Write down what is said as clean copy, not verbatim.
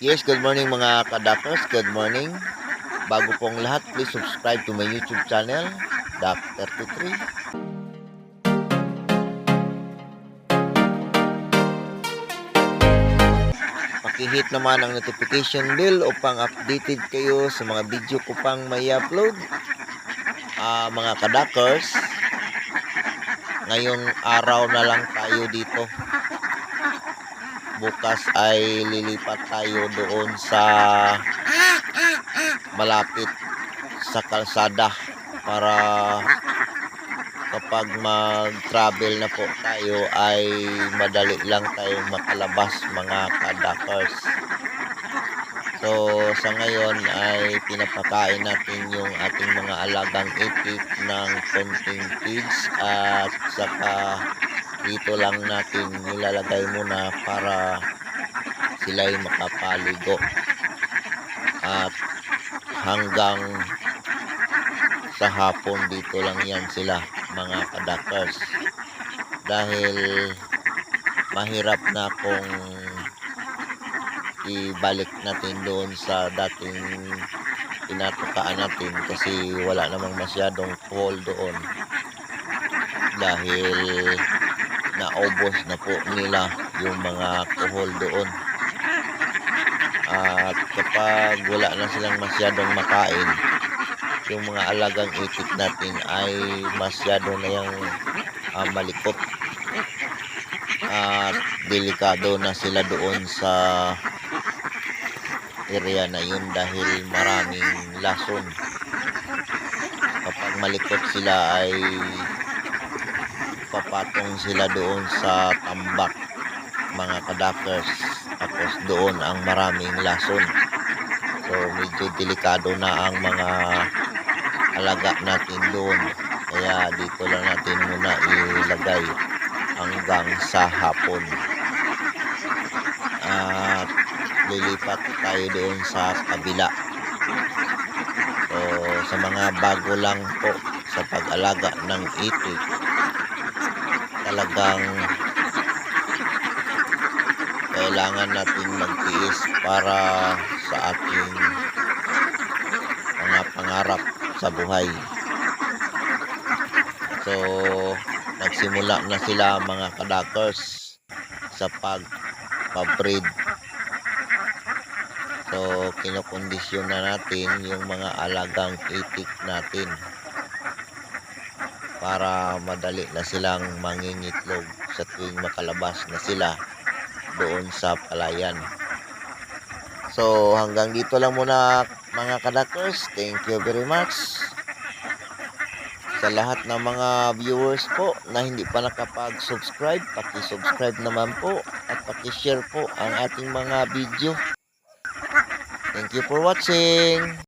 Yes, good morning mga kadakers. Good morning. Bago pong lahat, please subscribe to my YouTube channel, Dak33. Pakihit naman ang notification bell upang updated kayo sa mga video ko pang may upload. Mga kadakers, ngayong araw na lang tayo dito. Bukas ay lilipat tayo doon sa malapit sa kalsada para kapag mag-travel na po tayo ay madali lang tayong makalabas mga kadakers. So sa ngayon ay pinapakain natin yung ating mga alagang itik ng konting feeds at saka dito lang natin nilalagay muna para sila'y makapaligo at hanggang sa hapon dito lang yan sila mga kadakers dahil mahirap na kung ibalik natin doon sa dating pinatukaan natin kasi wala namang masyadong hole doon dahil naubos na po nila yung mga kuhol doon. At kapag wala na silang masyadong makain, yung mga alagang itik natin ay masyado na yung malikot at delikado na sila doon sa area na yun dahil maraming lason. Kapag malikot sila ay papatong sila doon sa tambak mga kadakers, tapos doon ang maraming lason. So medyo delikado na ang mga alaga natin doon, kaya dito lang natin muna ilagay hanggang sa hapon at lilipat tayo doon sa kabila. So sa mga bago lang po sa pag-alaga ng itik, talagang kailangan natin magtiis para sa ating mga pangarap sa buhay. So nagsimula na sila mga kadakers sa pagpabreed. So kinokondisyon na natin yung mga alagang itik natin para madali na silang mangingitlog sa tuwing makalabas na sila doon sa palayan. So hanggang dito lang muna mga kadakers. Thank you very much sa lahat ng mga viewers po na hindi pa nakapag-subscribe. Paki-subscribe naman po at paki-share po ang ating mga video. Thank you for watching.